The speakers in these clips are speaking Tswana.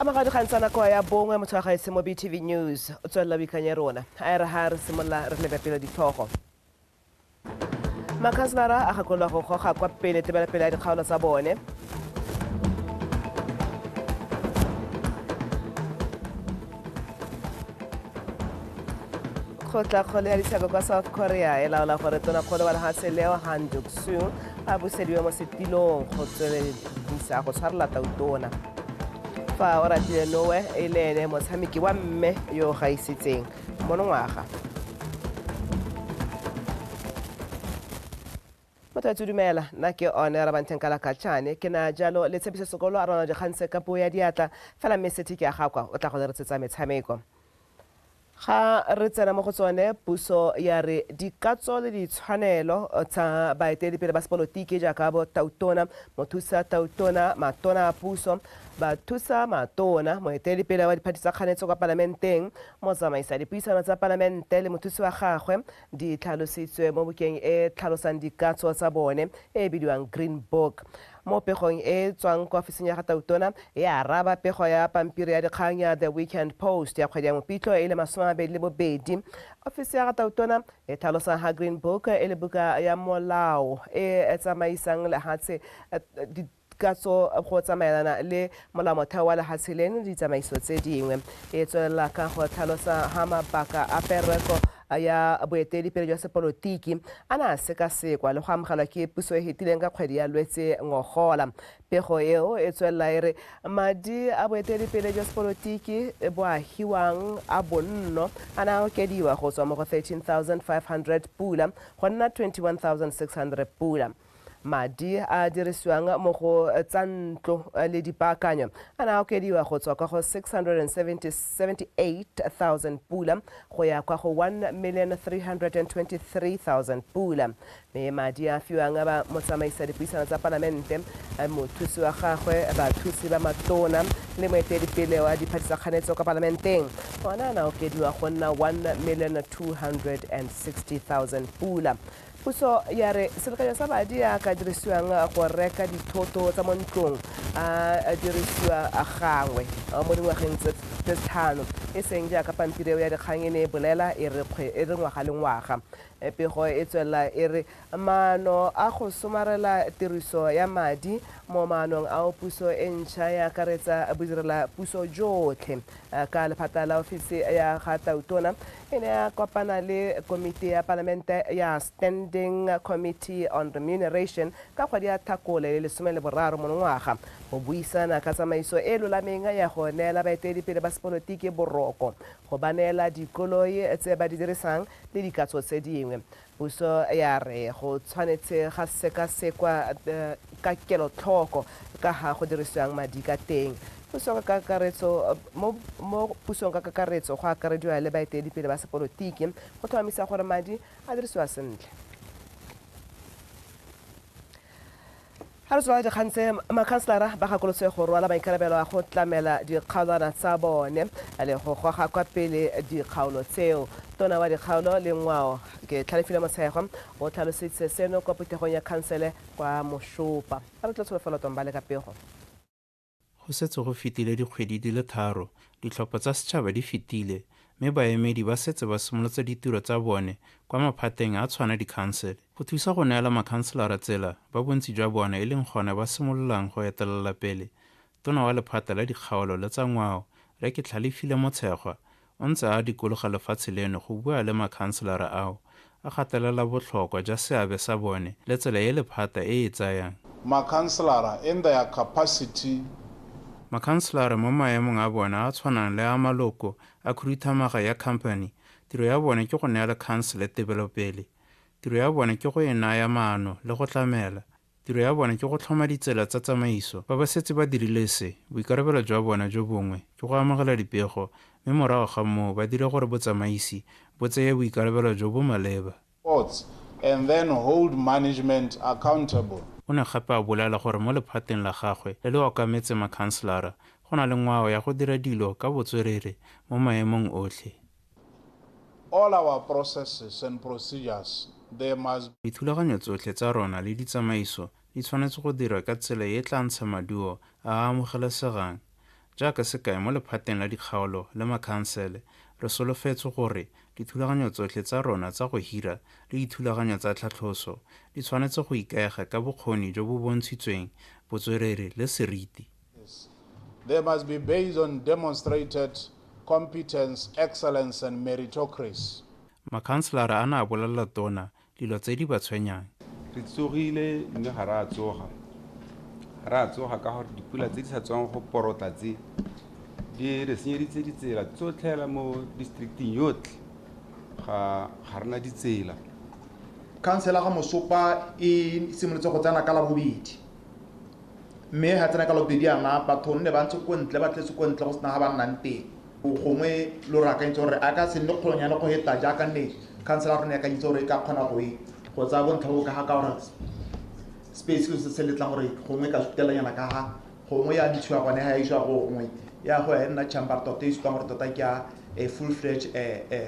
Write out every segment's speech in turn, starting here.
Amagadi khantsana kwa ya bongwe motho wa gaetse mo BTV News o tswela bikanya rona a re ha re simolla re lebe pele ditlhogo makhanslara a gakolwa go goga kwa pele tebelapele ya dikgaolo tsa bone kgotla ya ditsheko kwa South Korea e laola gore tonakgolo wa lefatshe Leo Han Duck-soo a busediwe mo setilong go tsweledisa go tshwarela tautona fa o ratile nowe e le ene motshameki wa mme yo o gaisitseng monongwaga motho a dumela nna ke one ra banteng ka lakatšane ke na jalo le tshepiso sekolo a rona dikgantse ka puo ya diatla fela mme setiki ya gakwa o tla go le re tsetsa metshameko ga re tsena mo go tsone puso ya re dikatso le ditshwanelo tsa baeteledipele ba sepolotiki jaaka bo tautona mothusa tautona matona a puso bathusa matona moeteledipele wa diphathi tsa kganetso kwa palamenteng motsamaisa dipuisano tsa palamente le mothusi wa gagwe di tlhalositswe mo bukeng e tlhalosang dikatso tsa bone e bidiwang Green Book mo pegong e tswang kwa ofising ya ga tautona e araba pego ya pampiri ya dikgang ya The Weekend Post ya kgwedi ya Mopitlo e le 2022 ofisi ya ga tautona e tlhalosang ha Green Book e le buka ya molao e tsamaisang lehatshe katso go tsamaelana le molamotheo wa lehatshe leno ditsamaiso tse dingwe e tswelela ka go tlhalosa ha mabaka a pereko ya boeteledipele jwa sepolotiki a na sekasekwa le go amogelwa ke puso e hetileng ka kgwedi ya Lwetse ngogola pego eo e tswelela e re madi a boeteledipele jwa sepolotiki bo agiwang a bonno a na okediwa go tswa mo go 13,500 pula go nna 21,600 pula madi a dirisiwang mo go tsa ntlo le dipaakanyo a na okediwa go tswa kwa go 678,000 pula go ya kwa go 1,323,000 pula mme madi a fiwang ba motsamaisa dipuisano tsa palamente mothusi wa gagwe bathusi ba matona le moeteledipele wa diphathi tsa kganetso kwa palamenteng ona a na okediwa go nna 1,260,000 pula puso ya re selekanyo sa madi a ka dirisiwang go reka dithoto tsa mo ntlong a dirisiwa gangwe mo dingwageng tse tlhano e seng jaaka pampiri eo ya dikgang e ne e bolela e re ngwaga le ngwaga pego e tswelela e re maano a go somarela tiriso ya madi mo maanong a puso e ntšha ya akaretsa bodirela puso jotlhe ka lephata la ofisi ya ga tautona e ne ya kopana le komiti ya palamente ya Standing Committee on Remuneration ka kgwedi ya Tlhakole le 13 monongwaga go buisana ka tsamaiso e lolameng ya go neela baeteledipele ba sepolotiki boroko go ba neela dikoloi tse ba di dirisang le dikatso tse dingwe puso ya re go tshwanetse ga sekasekwa ka kelotlhoko ka ga go dirisiwang madi ka teng puso ka kakaretso mo pusong ka kakaretso go akarediwa le baeteledipele ba sepolotiki go tlhomamisa gore madi a dirisiwa sentle ha re tswa dikgantse makhanslara ba gakolotse go rwala maikarabelo a go tlamela dikgaolwana tsa bone le go goga kwa pele dikgaolo tseo tona wa dikgaolo le ngwao ke Tlhalefile Motshego o tlhalositse seno kwa putegong ya khansele kwa Moshupa a re tla tsholofelo tombale ka pego go setse go fetile dikgwedi di le 3 ditlhopha tsa setšhaba di fetile mme baemedi ba setse ba simolotse ditiro tsa bone kwa maphateng a tshwana dikhansele go thusa go neela makhanselara tsela ba bontsi jwa bone e leng gone ba simololang go etelela pele tona wa lephata la dikgaolo le tsa ngwao re ke Tlhalefile Motshego o ntse a dikologa lefatshe leno go bua le makhanselara ao a gatelela botlhokwa jwa seabe sa bone le tsela e lephata e e tsayang makhanselara in their capacity makhanselara mo maemong a bona a tshwanang le a maloko a khuduthamaga ya company tiro ya bone ke go neela khansele tebelopele tiro ya bone ke go e naya maano le go tlamela tiro ya bone ke go tlhoma ditsela tsa tsamaiso ba setse ba dirile se boikarabelo jwa bona jo bongwe ke go amogela dipego mme morago ga moo ba dire gore botsamaisi bo tseye boikarabelo jo bo maleba and then hold management accountable o ne gape a bolela gore mo lephateng la gagwe le le okametse makhanselara go na le ngwao ya go dira dilo ka botswerere mo maemong otlhe all our processes and procedures they must dithulaganyo tsotlhe tsa rona le ditsamaiso di tshwanetse go dirwa ka tsela e tla ntsha maduo a amogelesegang jaaka sekae mo lephateng la dikgaolo le makhansele re solofetse gore dithulaganyo tsotlhe tsa rona tsa go hira le dithulaganyo tsa tlhatlhoso di tshwanetse go ikaega ka bokgoni jo bo bontshitsweng botswerere le seriti. They must be based on demonstrated competence, excellence, and meritocracy. Makhanselara a na a bolelela tona dilo tse di ba tshwenyang. Re tsogile mme ga re a tsoga ka gore dipula tse di sa tswang go porota tse di re senyeditse ditsela tsotlhela mo districting yotlhe ga rena ditsela. Councilor ga Moshupa e simolotse go tsena ka la bobedi mme ha tsena ka la bobedi ana batho nne ba ntse go ntle ba tletse go ntle go sena ga ba nnang teng gongwe lo ra ka ntse gore a ka se nne kgolonyana go heta jaaka nne councilor rona ka ntse gore e ka kgona go tsa bontlha ka ga gore space se letla gore gongwe ka sutelanyana ka ha gongwe ya ntshiwa gone ha e iswa gongwe ya go ya nna chamber tota e supa gore tota ke a full-fledged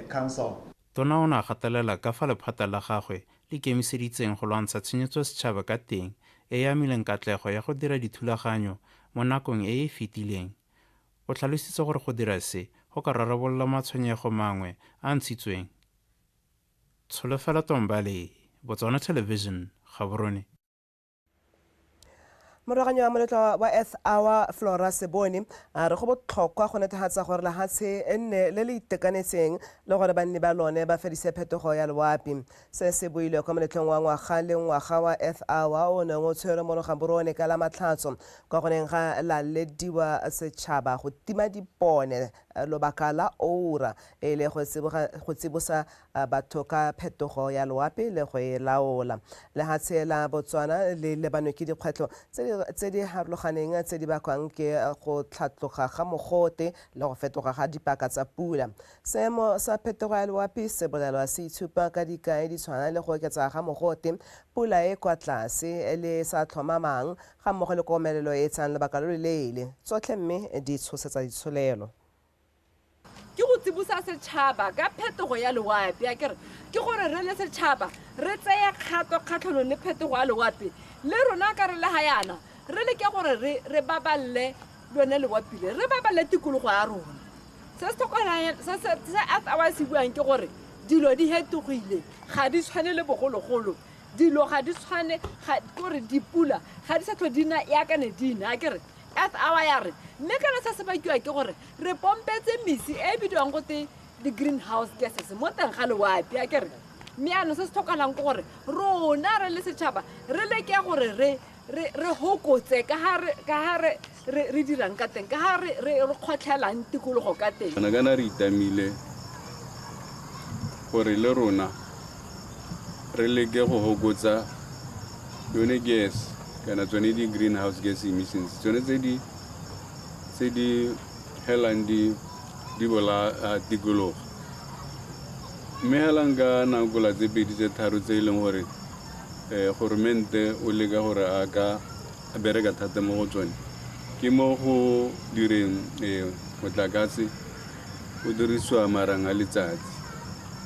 council. Tona o ne a gatelela ka fa lephata la gagwe le kemiseditseng go lwantsha tshenyetso setšhaba ka teng e e amileng katlego ya go dira dithulaganyo mo nakong e e fetileng. O tlhalositse gore go dira se go ka rarabolola matshwenyego mangwe a ntshitsweng. Tsholofelo Tombale, Botswana Television, Gaborone. Moraganyo wa moletlo wa Earth Hour Flora Sebone re go botlhokwa go netefatsa gore lehatshe e nne le le itekanetseng le gore banni ba lone ba fedise phetogo ya loapi. Se se buile kwa moletlong wa ngwaga le ngwaga wa Earth Hour o neng o tshwere mo Gaborone ka la Matlhatso kwa go neng ga la lediwa setšhaba go tima dipone lobaka la ora e le go tsibosa batho ka phetogo ya loapi le go e laola. Lehatshe la Botswana le lebanwe ke dikgwetlho tse di harologaneng tse di bakwang ke go tlhatloga ga mogote le go fetoga ga dipaka tsa pula. Seemo sa phetogo ya loapi se bolelwa se itshupa ka dikai di tshwana le go oketsa ga mogote, pula e kwa tlase le sa tlhomamang ga mmogo le komelelo e tsang lebaka lo leele tsotlhe mme di tshosetsa ditsholelo. Ke go tsibosa setšhaba ka phetogo ya loapi a kere ke gore re le setšhaba re tsaya kgato kgatlhanong le phetogo ya loapi le rona ka re le ga yana re le ke gore re baballe lone loapi le re baballe tikologo ya rona. Se Earth Hour se buang ke gore dilo di hetogile ga di tshwane le bogologolo dilo ga di tshwane gore dipula ga di sa tlho dina yakane dina a kere Earth Hour ya re mme kana se se bakiwa ke gore re pompetse misi e bidiwang gote di-greenhouse gases mo teng ga loapi a kere mme ano se se tlhokalang ke gore rona re le setšhaba re leke gore re hokotse ka ha re dirang ka teng ka ha re kgotlhelang tikologo ka teng. Kana re itamile gore le rona re leke go hokotsa yone gas kana tsone di-greenhouse gas emissions tsone tse di helang di bola tikologo. Mme helang ka nakola tse pedi tse tharo tse e leng gore goromente o leka gore a ka bereka thata mo go tsone ke mo go direng motlakase o dirisiwa marang a letsatsi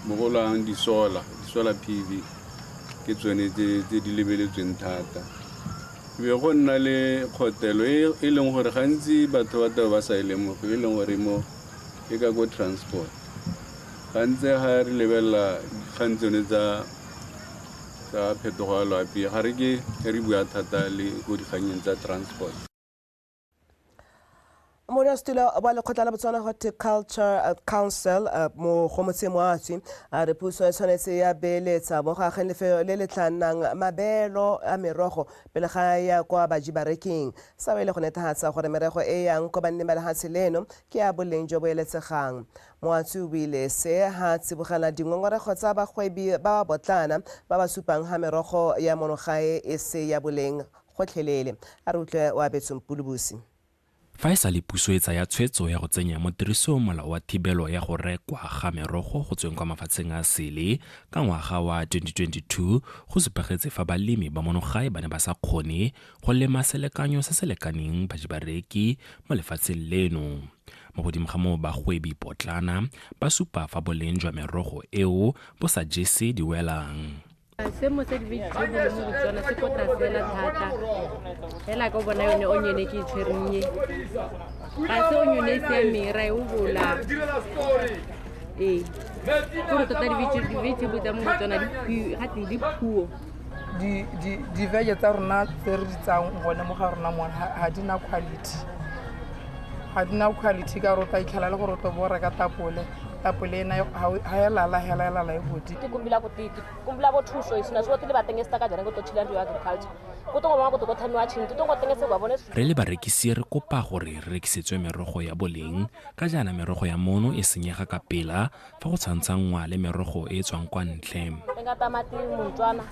mo go lwang di-solar PV ke tsone tse di lebeletsweng thata. Be go nna le kgotelo e leng gore gantsi batho ba tao ba sa e lemoge e leng gore mo e ka go transport gantsi ga re lebelela gantsi yone tsa phetogo ya loapi ga re ke re bua thata le go dikganyeng tsa transport. Monastulo wa lekgotla la Botswana Horticulture Council mo go motsemoatsi re puso e tshwanetse ya beeletsa mo gageng lefelo le le tlanang mabelo a merogo pele ga ya kwa bajibareking sa wele go netefatsa gore merego e yang ko banne ba lehatshe leno ke ya boleng jo bo eletsegang. Moatsi o buile se ha tsibogela dingongorego tsa bagwebi ba botlana ba ba supang ha merogo ya monogae e se ya boleng gotlhelele a re utlwe wa Betsompulubusi. Fa e sa le puso e tsaya tshwetso ya go tsenya mo tirisong molao wa thibelo ya go rekwa ga merogo go tsweng kwa mafatsheng a sele ka ngwaga wa 2022 go supagetse fa balemi ba monogae ba ne ba sa kgone go lema selekanyo se se lekaneng bajibareki mo lefatsheng leno. Mo godimo ga moo bagwebi potlana ba supa fa boleng jwa merogo eo bo sa jese di welang. Seemo se di-vegetable mo Botswana se ko tlasela thata fela ka bona yone onion ke itshwereng ga se o nyone e siamera e o bola ee gore tota di-vegetable tsa mo Botswana gate di puo di-vege tsa rona tse re di tsang gone mo ga rona mona ga di na quality ka gore o tla itlhela le gore o tlo bo reka tapole ena ga e lala e bodi kumbula bo thuso isina so tile batengesta ka jana go totshila ndi agriculture go to ngwana go to go thanwa chintu to go tengese ba bone re le barekisi re kopa gore re rekisetswe merogo ya boleng ka jana merogo ya mono e senyega ka pela fa go tshwantsangwa le merogo e tswang kwa ntle nga tamati Motswana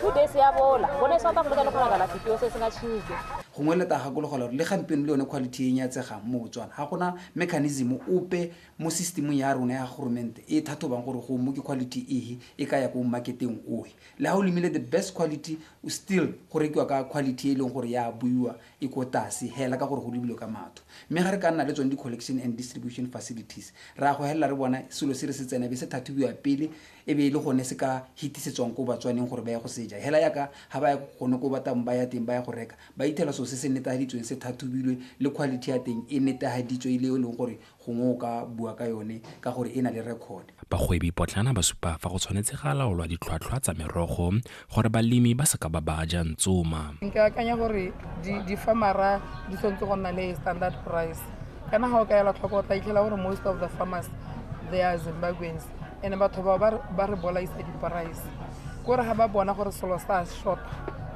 2 days ya bola bone South Africa le gona la fitio se senga chinike gongwe le tagakologolo le gampeno le yone quality e nyatsegang mo Botswana ga gona mechanism ope mo systemeng ya rona ya government e thatobang gore go mo ke quality e ka ya ko marketeng oe le ha o limile the best quality o still go rekiwa ka quality e leng gore ya buiwa e ko tase hela ka gore go lebile ka matho mme ga re ka nna le tsone di collection and distribution facilities ra go hela re bona selo se re se tsena be se thathubiwa pele e be le gone se ka hitisetswang ko Batswaneng gore ba ya go seja hela yaka ha ba ya gone ko batang ba ya teng ba ya go reka ba ithela so se se netahaditsweng se thathubilwe le quality ya teng e netahaditswe ile e leng gore gongwe o ka bua ka yone ka gore e na le record bagwebi potlana ba supa fa go tshwanetse ga laolwa ditlhwatlhwa tsa merogo gore balemi ba seka ba ba ja ntsoma nka akanya gore di-farmera di tshwanetse go nna le standard price kana ga o ka ela tlhoko o tla itlhela gore most of the farmers they are Zimbabweans and batho ba re bolaisa di-price gore ga ba bona gore selo sa short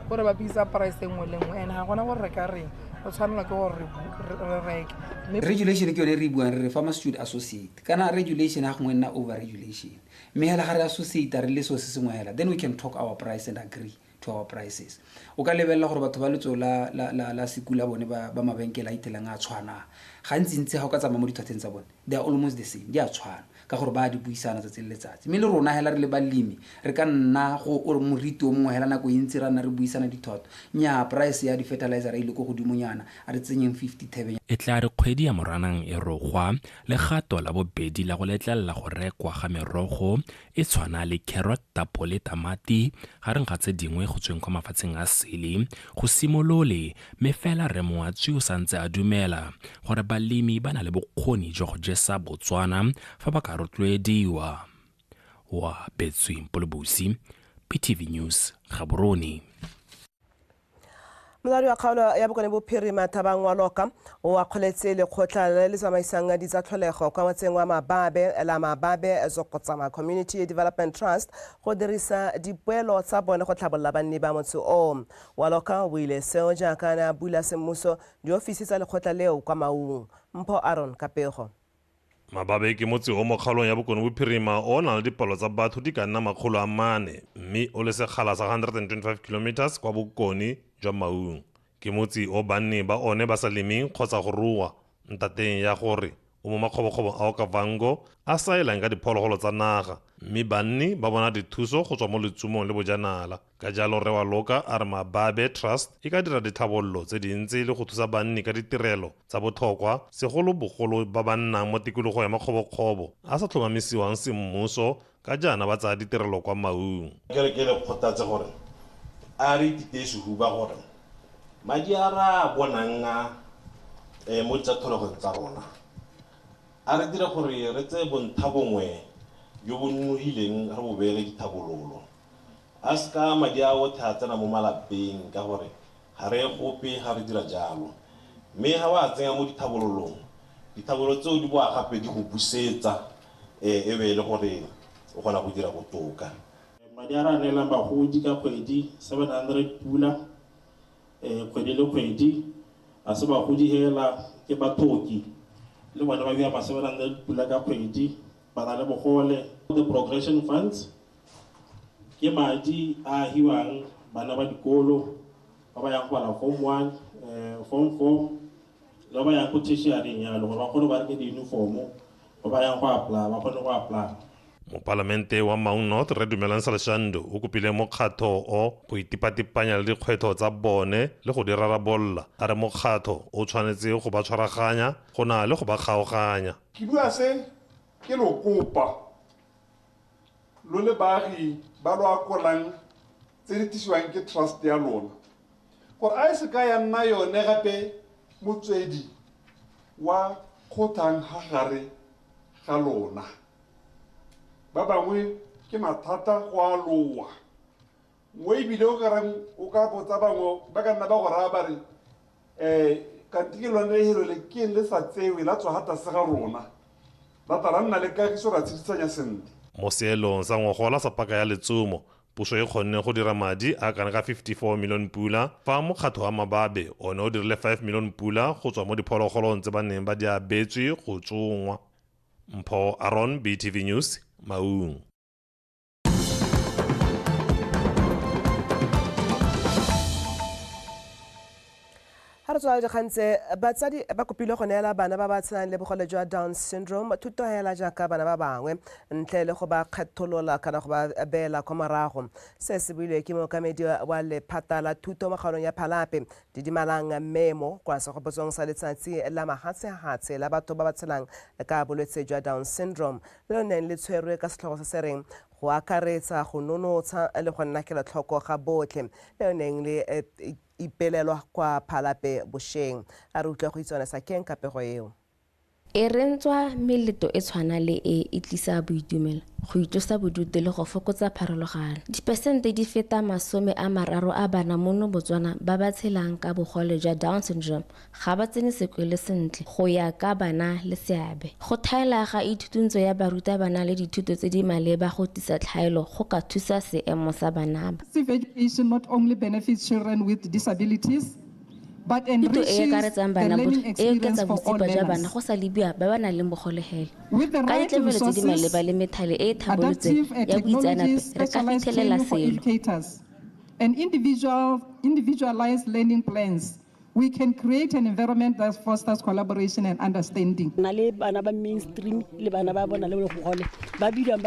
gore ba bisa price e nngwe le nngwe and ga gona gore re ka reng o tshwanela ke gore re reke regulation ke yone re buang re farmers should associate kana regulation ha gongwe nna over regulation mme hela ga re associate re le so se sengwe hela then we can talk our price and agree to our prices o ka lebella gore batho ba letso la sekula bone ba mabenkela itelang a tshwana gantsi ntse ga o ka tsama mo dithotheng tsa bone they are almost the same di a tshwana ka gore ba di buisana tsa letsatsi mme le rona hela re le balemi re ka nna go o moriti o mongwe hela nako intsi ra nna re buisana dithotho nya price ya di fertilizer ile go godimonyana a re tsenyeng 57 e tla re kgwedi ya moranang e rogwa le gato la bobedi la go letlella go rekwa ga merogo e tshwana le carrot tapole tamati gareng ga tse dingwe go tsweng kwa mafatsheng a sele go simolole me fela re moatsi o santse a dumela gore balemi ba na le bokgoni jo go jesa Botswana fa ba ka rotloediwa wa Betsweng Polobusi PTV News Gaborone Molari wa kgaolo ya bokone bophirima Thabang wa Loka o a kgoletse lekgotla le tsamaisang di tsa tlholego kwa motseng wa Mababe Zokotsama Community Development Trust go dirisa dipoelo tsa bone go tlhabolola banni ba motse o wa Loka o ile seo jaaka na bula semmuso di ofisi tsa lekgotla leo kwa Maung Mpho Aaron Kapego Mababe ke motse o mo kgaolong ya bokone bophirima o na le dipalo tsa batho di ka nna 400 mme o le sekgala sa 125 km kwa bokone jwa Maung ke motse o banne ba one ba sa lemeng kgotsa go ruwa ntateng ya gore o mo makgobokgobo a Okavango a saelang ka diphologolo tsa naga mme banne ba bona dithuso go tswa mo letsumong le bojanala ka jalo re wa Loka a re Mababe Trust e ka dira dithabollo tse dintsi le go thusa banne ka ditirelo tsa botlhokwa segolo bogolo ba ba nnang mo tikologo ya makgobokgobo a sa tlhomamisiwang semmuso ka jana ba tsaya ditirelo kwa Maung ke le kgothatse gore a re ditese go ba gore madi a ra bonanga mo tsa tlholego tsa rona a re dira gore re tse bontlhabongwe yo bo nnogileng re bo beele dithabololo a ska madi a o tsena mo malapeng ka gore ga re gope ga re dira jalo mme ga wa tsenya mo dithabololong dithabololo tseo di boa gape di go busetsa e be le gore o gona go dira botoka madi a ra neelang bagodi ka kgwedi 700 pula kgwedi le kgwedi a se bagodi hela ke bathoki le bona ba bia 700 pula ka kgwedi ba na le bogole the progression funds ke madi a hiwang bana ba dikolo ba ba yang kwa form 1 form 4 le ba yang ko tertiary nyalo ba kgone ba reke di-uniform ba ba yang go apply ba kgone go apply mo palamente wa Maung North re dumelang Saleshando o kopile mokgatho o go itipatipanya le dikgwetho tsa bone le go di rarabolla a re mokgatho o tshwanetse go ba tshwaraganya go na le go ba kgaoganya ke bua se ke lo kopa lo le baagi ba lo akolang tse di tisiwang ke trust ya lona gore a se ka ya nna yone gape motswedi wa kgothang ha gare ga lona. Ba bangwe ke mathata go a loa. Mo ebile o karang o ka botsa bangwe ba ka nna ba go raya ba re kanti ke lone helo le ke le sa tsewe la tswa hata se ga rona. Ba tla nna le kagiso ra tshitsanya sentle. Mo seelong sa ngwagola sa paka ya letsomo puso e kgonne go dira madi a kana ka 54 million pula fa mokgatlho wa Mababe one o dirile 5 million pula go tswa mo diphologolong tse ba neng ba di abetswe go tsongwa. Mpho Aaron, BTV News, Maung. Ha re tswa dikgantse batsadi ba kopile go neela bana ba ba tshelang le bogole jwa Down syndrome thuto hela jaaka bana ba bangwe ntle le go ba kgetholola kana go ba beela kwa morago. Se se builwe ke mookamedi wa lephata la thuto mo kgaolong ya Phalape Didimalang Memo kwa segopotsong sa letsatsi la mahatshehatse la batho ba ba tshelang ka bolwetse jwa Down syndrome le neng le tshwerwe ka setlhogo se se reng go akaretsa go nonotsha le go nna kela tlhoko ga botlhe le neng le ipelelwa kwa Phalape bosheng a re utlwa go itsona sa keng ka pego eo e rentswa meleto e tshwana le e tlisa boitumelo go itlosa bodutu le go fokotsa pharologano. Dipersente di feta 30 a bana mono Botswana ba ba tshelang ka bogole jwa Down syndrome ga ba tsene sekolo sentle go ya ka bana le seabe. Go thaela ga ithutuntsho ya barutabana le dithuto tse di maleba go tisa tlhaelo go ka thusa seemo sa bana ba. Safe education not only benefits children with disabilities but enriches the learning experience for all learners. With the right resources, adaptive technologies, specialized training for educators, and individualized learning plans, we can create an environment that fosters collaboration and understanding. Nale bana ba mainstream le bana ba bona le bogole ba bidang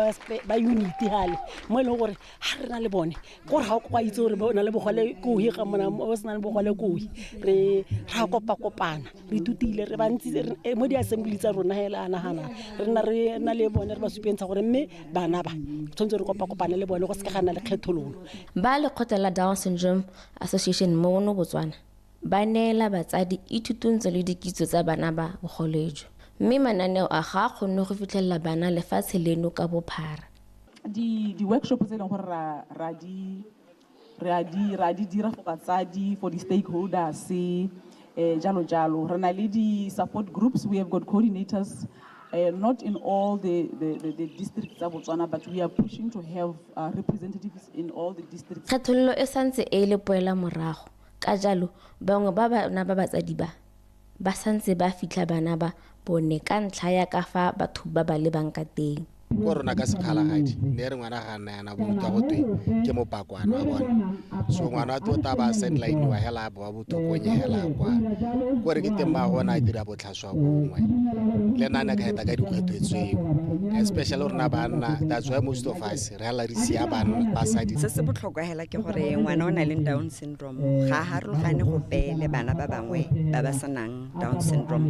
ba unity hale mo le gore ha re na le bone gore ha go itse gore bona le bogole go hi ga mona o sena le bogole go hi re ra kopana re tutile re bantsi mo di assembly tsa rona hela nagana re na le bone re ba supentsha gore mme bana ba tshontswe re kopana le bone go se gana le kgethololo ba le khotela Down syndrome association mo no Botswana ba neela batsadi ithutuntsho le dikitso tsa bana ba bogolejo mme mananeo a ga kgonne go fitlhelela bana lefatshe leno ka bophara. Di workshop tse leng gore ra di dira for batsadi, for the stakeholders jalo re na le di support groups. We have got coordinators not in all the districts of Botswana, but we are pushing to have representatives in all the districts. Kgethololo e santse e le poela morago ka jalo bangwe ba bana ba batsadi ba santse ba fitlha bana ba bone ka ntlha ya ka fa batho ba ba lebang ka teng. Ko rona ka sekgalagadi le re ngwana ga nna yana bo ka gotwe ke mo pakwana wa bona so ngwana to ta ba send line wa hela ba botokonye hela kwa ko re ke teng ba gona dira botlhaswa bongwe le nana ka eta ka dikgwetwetswe especially rona bana that's why most of us re sia bana ba sa di se botlhokwa hela ke gore ngwana o na le Down syndrome ga harologane go pele bana ba bangwe ba ba sanang Down syndrome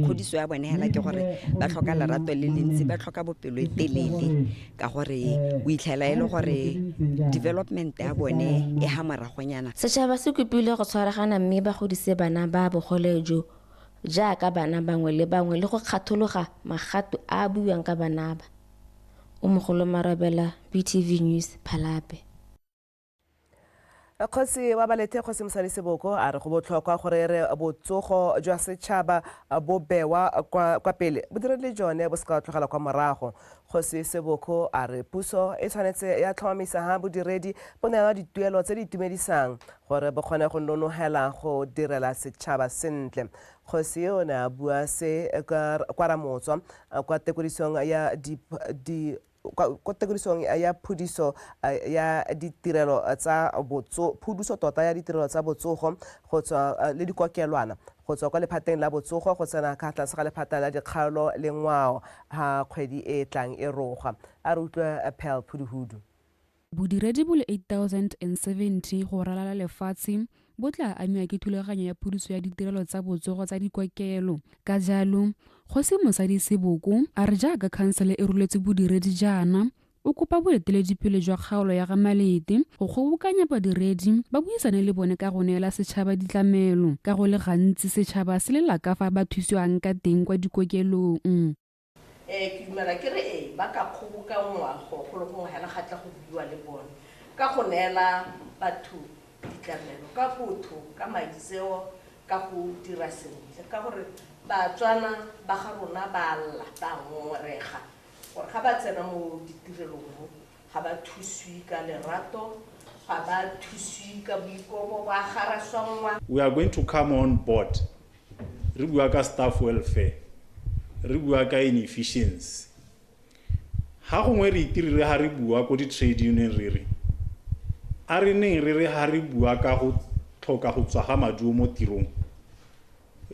khodiso ya bone hela ke gore ba tlhoka lerato le lentsi ba tlhoka lo telele ka gore o itlhela ile gore development ya bone e ha maragonyana. Setšhaba se kopile go tshwaragana mme ba godise bana ba bogolejo jaaka bana bangwe le bangwe le go kgathologa magato a buang ka bana ba. O mogolo Marabela, BTV News, Phalape. Kgosi wa balete Kgosi Mosadi Seboko a re go botlhokwa gore re botsogo jwa setšhaba bo bewa kwa pele bo direle jone bo ska tlogela kwa morago. Kgosi Seboko a re puso e tshwanetse ya tlhomamisa ha bodiredi bo neela dituelo tse di itumedisang gore bo kgone go nonogela go direla setšhaba sentle. Kgosi yo na bua se kwa Ramotswa kwa tekodisong ya ko tekodisong ya phudiso ya ditirelo tsa phuduso tota ya ditirelo tsa botsogo go tswa le dikokelwana go tswa kwa lephateng la botsogo go tsena ka tlase ga lephata la dikgaolo le ngwao ha kgwedi e tlang e roga a re utlwa Pearl Phuduhudu. Bodiredi bo le 8070 go ralala lefatshe bo tla amiwa ke thulaganyo ya phudiso ya ditirelo tsa botsogo tsa dikokelo. Ka jalo Kgosi Mosadi Seboko a re jaaka khansele e ruletse bodiredi jaana o kopa boeteledipele jwa kgaolo ya ga Malete go kgobokanya badiredi ba buisane le bone ka go neela setšhaba ditlamelo ka go le gantsi setšhaba se lela ka fa ba thusiwang ka teng kwa dikokelong. Ke dumela ke re ba ka kgobokangwa go le gongwe hela gatla go bua le bone ka go neela batho ditlamelo ka botho ka maitseo ka go dira sentle ka gore Batswana ba ga rona ba lla ba ngorega gore ga ba tsena mo ditirelong mo ga ba thuswi ka lerato ga ba thuswi ka boikobo ba garasangwa. We are going to come on board re bua ka staff welfare re bua ka inefficiency ha gongwe re itirire ha re bua ko di trade union re a re neng re ha re bua ka go tlhoka go tswa ga maduo mo tirong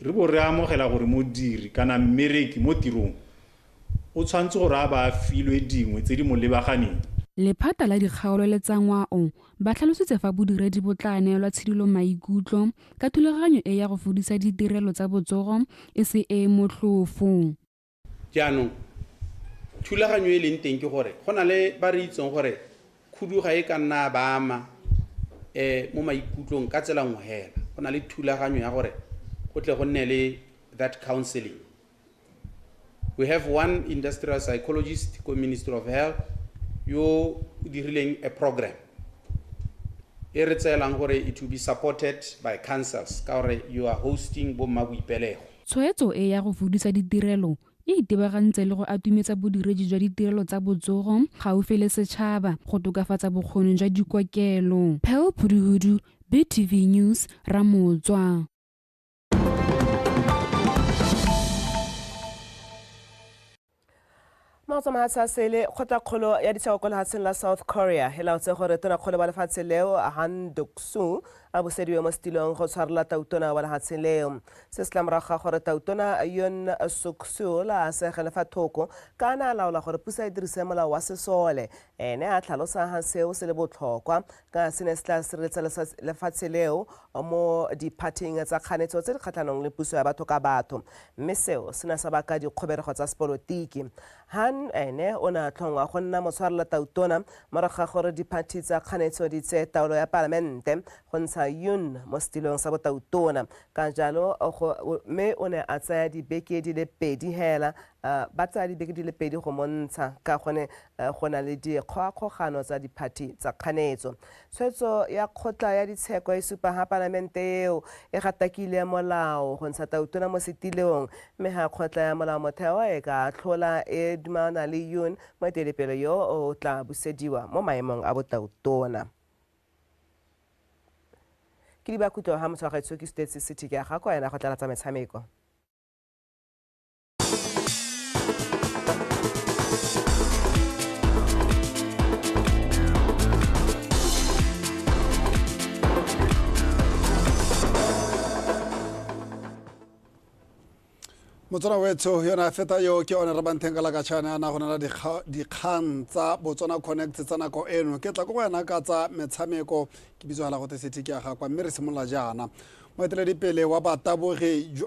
re bo re amogela gore modiri kana mmereki mo tirong o tshwantse gore a ba filwe dingwe tse di mo lebaganeng. Lephata la dikgaolo le tsa ngwao ba tlhalositse fa bodiredi bo tla neelwa tshedilo maikutlo ka thulaganyo e ya go fodisa ditirelo tsa botsogo e se e motlhofo. Jaanong thulaganyo e leng teng ke gore go na le ba re itseng gore khuduga e ka nna ba ama mo maikutlong ka tsela nngwe hela go na le thulaganyo ya gore go tle go nne le that counseling. We have one industrial psychologist ko Ministry of Health yo dirileng a program e re tselang gore it will be supported by councils ka gore you are hosting bo mabuipelego. Tshwetso e ya go fodisa ditirelo e itebagantse le go atumetsa bodiredi jwa ditirelo tsa botsogo gaufi le setšhaba go tokafatsa bokgoni jwa dikokelo. Pheo Phuduhudu, BTV News, Ramotswa. Maotsama sa sele kgotla ya ditšhabo kwa lefatsheng la South Korea e laotse gore tonakgolo ba lefatshe leo Han Duck-soo a busediwe mo setilong go tshwarela tautona wa lefatsheng leo. Se se tlamorago ga gore tautona Yoon Suk-soo la segele fa thoko ka na laola gore puso e dirise molao wa sesole ene a tlhalosa ga seo se le botlhokwa ka se ne se tla sireletsa lefatshe leo mo diphathing tsa kganetso tse di kgatlhanong le puso ya batho ka batho mme seo se na sa baka dikgoberego tsa sepolotiki. Han ene o na tlhongwa go nna motshwarela tautona morago ga gore diphathi tsa kganetso di tse taolo ya palamente go ntsha Yoon mo setilong sa botautona ka jalo mme o ne a tsaya dibeke di le pedi hela ba tsaya dibeke di le pedi go montsha ka gone go na le dikgogakgogano tsa diphathi tsa kganetso. Tshwetso ya kgotla ya ditsheko e supa ga palamente eo e gatakile molao go ntsha tautona mo setilong mme ga kgotla ya molao motheo e ka tlhola e dumana le Yoon moeteledipele yo o tla busediwa mo maemong a botautona. Ke di ba kutlo ha motshwagaetso ke State City ke ga kwa ena go tla tsa metshameko. Motswana wetso yona feta yo ke ona re bantheng ka la ka tshana na gona la dikgang tsa Botswana Connect tsa nako eno ke tla go wena ka tsa metshameko ke bitso la go te seti ke ga kwa mme re simolla jana moeteledipele wa batabogi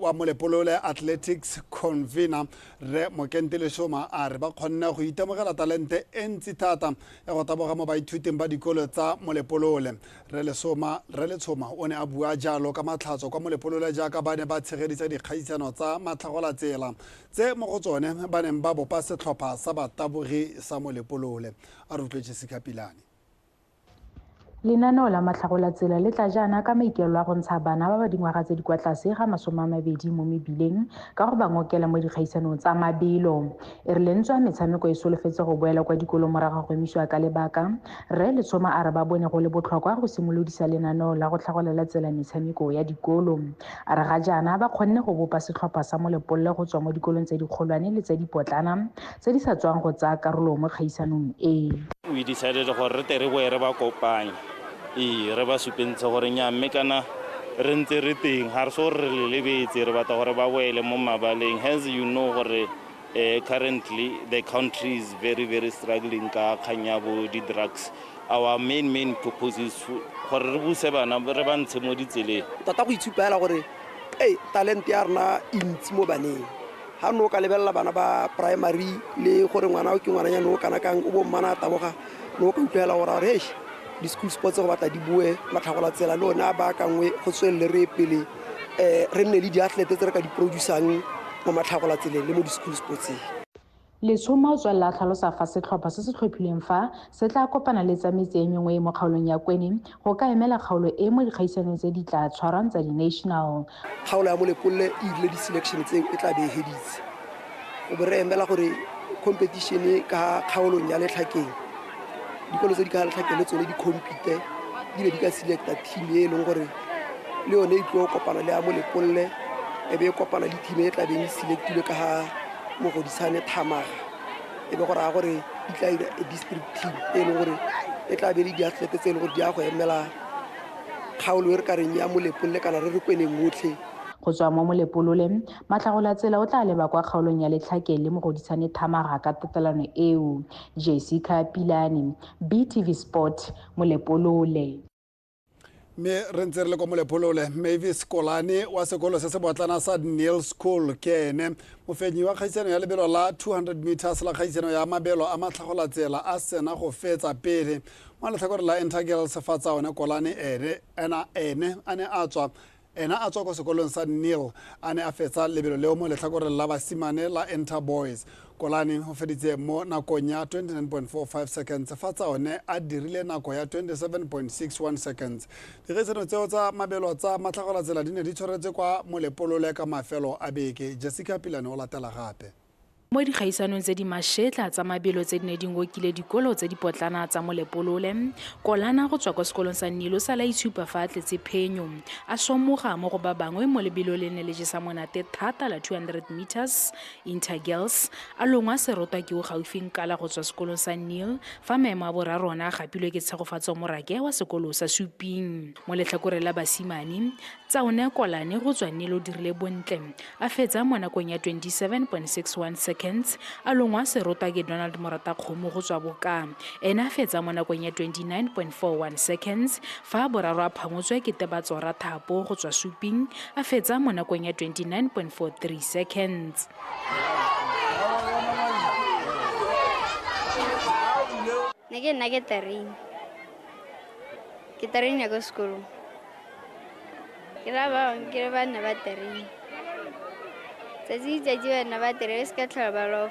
wa molepolole athletics convener re Mokentele Shoma a re ba kgonna go itemogela talente e ntsi thata ya go taboga mo baithuting ba dikolo tsa molepolole re le Tshoma o ne a bua jalo ka matlhatso kwa molepolole jaaka ba ne ba tshegeditsa dikgaisano tsa matlhagola tsela tse mo go tsone ba neng ba bopa setlhopha sa batabogi sa molepolole a re utlwetse Sekapilane. Lenaneo la matlhagola tsela le tla jaana ka maikelo a go ntsha bana ba ba dingwaga tse di kwa tlase ga 20 mo mebileng ka go ba ngokela mo dikgaisanong tsa mabelo e re lentswa metshameko e solofetse go boela kwa dikolong morago go emisiwa ka lebaka re le Tshoma a re ba bone go le botlhokwa go simolodisa lenaneo la go tlhagolela tsela metshameko ya dikolo a re ga jaana ba kgonne go bopa setlhopha sa molepolole go tswa mo dikolong tse di kgolwane le tse di potlana tse di sa tswang go tsaya karolo mo kgaisanong e. We decided gore re tere bo re ba kopanya re ba supentse gore nya mme kana re ntse re teng ha re so re lebetse re batla gore ba boele mo mabaleng as you know gore currently the country is very very struggling ka khanya bo di drugs. Our main purpose is gore re buse bana re ba ntshe mo ditseleng tota go itshupela gore talent ya rena intsi mo baneng ha no ka lebella bana ba primary le gore ngwana o ke ngwana ya no kana kang o bo mmana taboga no ka utlwela gore hey di school sports go batla di bue matlhagola tsela le ona ba kangwe go tswelle re pele re nne le di athlete tse re ka di producing mo matlhagola tsela le mo di school sports. Letshoma o tswella tlhalosa fa setlhopha se se tlhophileng fa se tla kopana le tsametse e mengwe mo kgaolong ya Kweni go ka emela kgaolo e mo dikgaisanong tse di tla tshwarang tsa di-national. Kgaolo ya Molepolle e ile di-selection tseo e tla be e heditse go be re emela gore competition ka kgaolong ya Letlhakeng dikolo tse di ka Letlhakeng le tsone di compete di be di ka selecta team e leng gore le yone e tlo kopana le ya Molepolle e be e kopana le team e tla be e selectilwe ka ha mo go disane thamaga e be gore a gore di tla ira district team e leng gore e tla be le di athlete tse leng gore di a go emela kgaolo e re ka reng ya Molepolle kana re re Kweneng otlhe. Go tswa mo Molepolole Matlhagola tsela o tla leba kwa kgaolong ya Letlhakeng le mo go disane thamaga ka tatelano eo. Jessica Pilane, BTV Sport, Molepolole. Me re ntse re le ko Molepolole Mavis Kolane wa sekolo se se botlana sa Neil School ke ene mofenyi wa kgaisano ya lebelo la 200 meters la kgaisano ya mabelo a matlhagola tsela a sena go fetsa pele mo letlhakore la Intergirls fa tsa one Kolane ene a tswa ko sekolong sa Neil a ne a fetsa lebelo leo mo letlhakoreng la basimane la Interboys. Kolane ho feditse mo nakong ya 29.45 seconds fa tsa one a dirile nako ya 27.61 seconds. Dikgaisano tseo tsa mabelo tsa matlhagola tsela di ne di tshwaretse kwa Molepolole ka mafelo a beke. Jessica Pilane o latela gape. Mo dikgaisanong tse di mashetla tsa mabelo tse di ne di ngokile dikolo tse di potlana tsa Molepolole, Kolana go tswa kwa sekolong sa Nilo sa la itshupa fa atletse phenyo a somoga mo go ba bangwe mo lebelo le ne le jesa monate thata la 200 meters Intergirls a longwa serotwa ke go gaufing kala go tswa sekolong sa Nil fa maemo a borarona a gapilwe ke tshegofatso morake wa sekolo sa Suping. Mo letlhakore la basimane Tsaone Kolane go tswa Nilo dirile bontle a fetsa mo nakong ya 27.61 seconds a longwa serotwa ke Donald Morata Kgomo go tswa Boka ena a fetsa mo nakong ya 29.41 seconds fa boraro a phamotswe ke Tebatsora Thapo go tswa Suping a fetsa mo nakong ya 29.43 seconds. Nake terrain ya go school. Kira ba na ba terrain. Tsaji na ba terrain ska tlhaba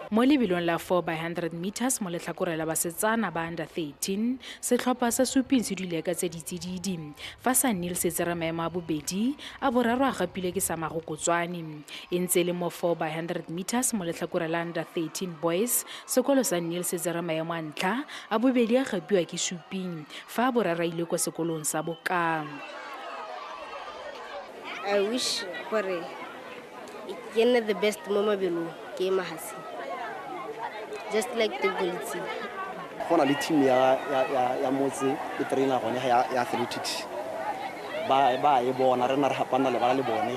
Mo lebilong la 4x100 meters mo letlhakore la basetsana ba under 13 setlhopha sa Suping se dile ka tse ditsididi fa sa Nil se tsere maemo a bobedi a boraro a gapile ke sa Magokotswane e ntse le mo 4x100 meters mo letlhakore la under 13 boys sekolo sa Nil se tsere maemo a ntlha a bobedi a gapiwa ke Suping fa boraro ile kwa sekolong sa Boka. I wish for the best mobile game has. Just like the quality. Gona le team ya motse e trainer gone ya athletics ba e bona rena re hapana le bana le bone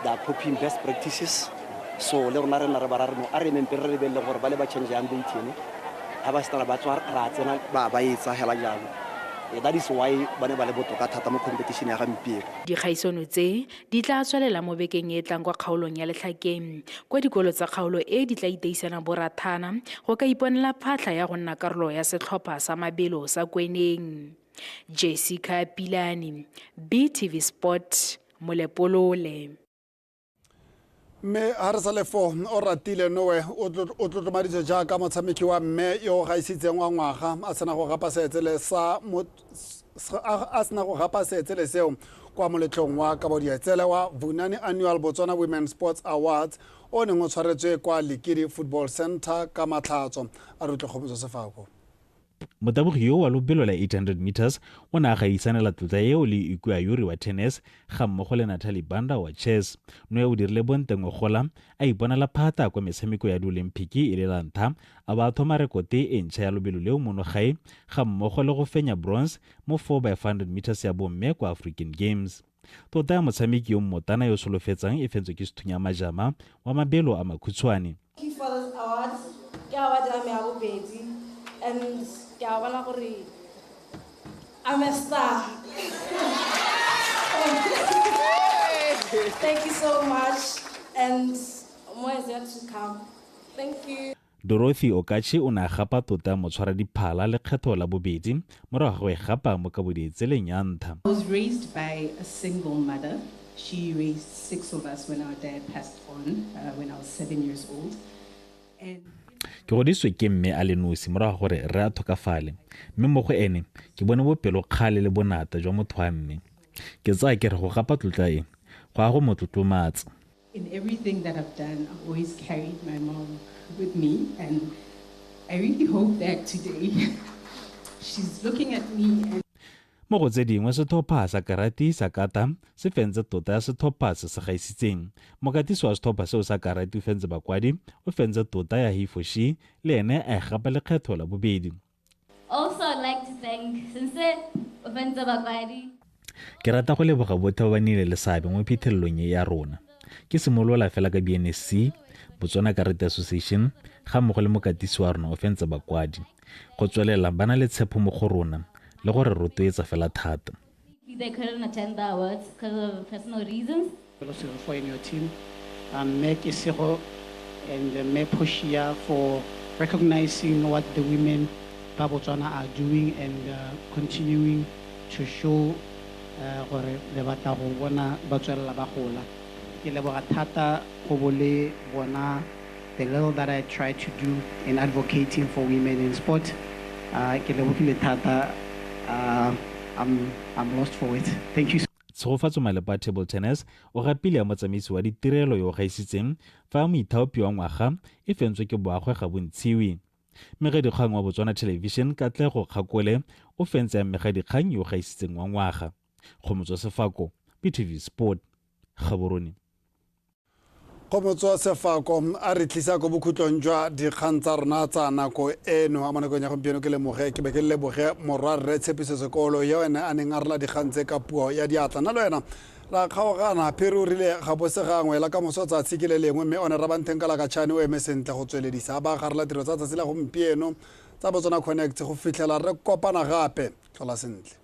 da copying best practices so le rona re bara re no a re mempere re belle gore ba le ba change yang beitene ha ba stala ba tswa ra tsena ba etsa hela jalo. That is why bane ba le botoka thata mo competition ya gampieno. Dikgaisono tse di tla tswelela mo bekeng e tlang kwa kgaolong ya Letlhakeng kwa dikolo tsa kgaolo e di tla iteisana borathana go ka iponela phatla ya go nna karolo ya setlhopha sa mabelo sa Kweneng. Jessica Pilane, BTV Sport, Molepolole. Me ha re sa le 4 o ratile nowe o tlotlomaditse jaaka motshameki wa mme yo ga isitseng wa ngwaga a sena go gapa seetsele seo kwa moletlong wa kabodietsele wa Vunani Annual Botswana Women's Sports Awards o neng o tshwaretswe kwa Likiri Football Center ka Matlhatso a re tlhogomotso sefako. Motabogi yo wa lobelo la 800 meters o ne a gaisanela tlotla eo le Ikua Yuri wa tennis ga mmogo le Natalie Banda wa chess no o dirile bontengwe gola a iponela phata kwa metshameko ya di-Olimpiki e le la ntlha a ba thoma rekote e ntšha ya lobelo leo monogae ga mmogo le go fenya bronze mo 4x100 meters ya bomme kwa African Games. Tota ya motshameki yo mmotana yo solofetsang e fentswe ke sethunya majama wa mabelo a makhutshwane. And I'm a star. Thank you so much. And more is yet to come. Thank you. Dorothy Okachi o ne a gapa tota motshwara diphala le kgetho la bobedi morago go e gapa mo ka boditseleng ya ntlha. I was raised by a single mother. She raised 6 of us when our dad passed on when I was 7 years old. And ke godiswe ke mme a le nosi morago gore re a thokafale mme mo go ene ke bone bopelo kgale le bonata jwa motho wa mme ke tsaya ke re go gapa tlotla e go a go motlotlomatsa. In everything that I've done, I've always carried my mom with me, and I really hope that today she's looking at me and mo go tse dingwe sethopa sa karati sa kata se fentse tota ya sethopa se se gaisitseng mokatisi wa sethopa seo sa karati o fentse bakwadi o fentse tota ya hifoshi le ene a gapa le kgetho la bobedi. Also, I'd like to thank Sensei Ofenza Bakwadi. Ke rata go leboga botho ba nile le sabe mo phitlhelelong ya rona. Ke simolola fela ka BNSC, Botswana Karate Association, ga mmogo le mokatisi wa rona Ofenza Bakwadi. Go tswelela bana le tshepo mo go rona le gore rotloetsa fela thata. They couldn't attend the awards because of personal reasons. For in your team, Mek Isiro and Mek Poshia for recognizing what the women of Botswana are doing and continuing to show gore le batla go bona ba tswela ba gola. Ke leboga thata go bole bona the little that I try to do in advocating for women in sport. Ke lebogile thata. I'm lost for it. Thank you. Tshofatso Malepa table tennis o gapile ya motsamaisi wa ditirelo yo gaisitseng fa moithaopi wa ngwaga e fentswe ke boagwe ga bontshiwi. Megedikgang wa Botswana Television Katlego Kgakole o fentse ya megedikgang yo gaisitseng wa ngwaga. Kgomotswa Sefako, PTV Sport, Gaborone. Kgomotswa Sefako a re tlisa go bokhutlong jwa dikgang tsa rona tsa nako eno a monakong ya gompieno ke lemoge ke be ke leboge morwarre Tshepiso Sekolo yo ene a neng a rela dikgang tse ka puo ya diatla na le wena ra kgaogana phiri o rile ga bose gangwe la ka moso tsa tshikile lengwe mme one Rabanteng ka la ka tshane o eme sentle go tsweledisa ba garela tiro tsa tsela gompieno tsa Botswana Connect go fitlhela re kopana gape tlhola sentle.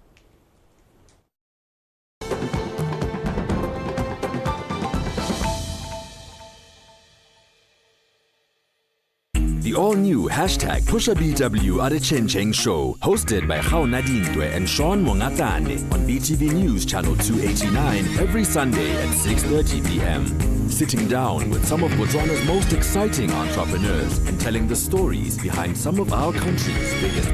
The all-new #PushaBW at a Chen Show, hosted by Khao Nadindwe and Sean Mongatane on BTV News Channel 289 every Sunday at 6:30 p.m. Sitting down with some of Botswana's most exciting entrepreneurs and telling the stories behind some of our country's biggest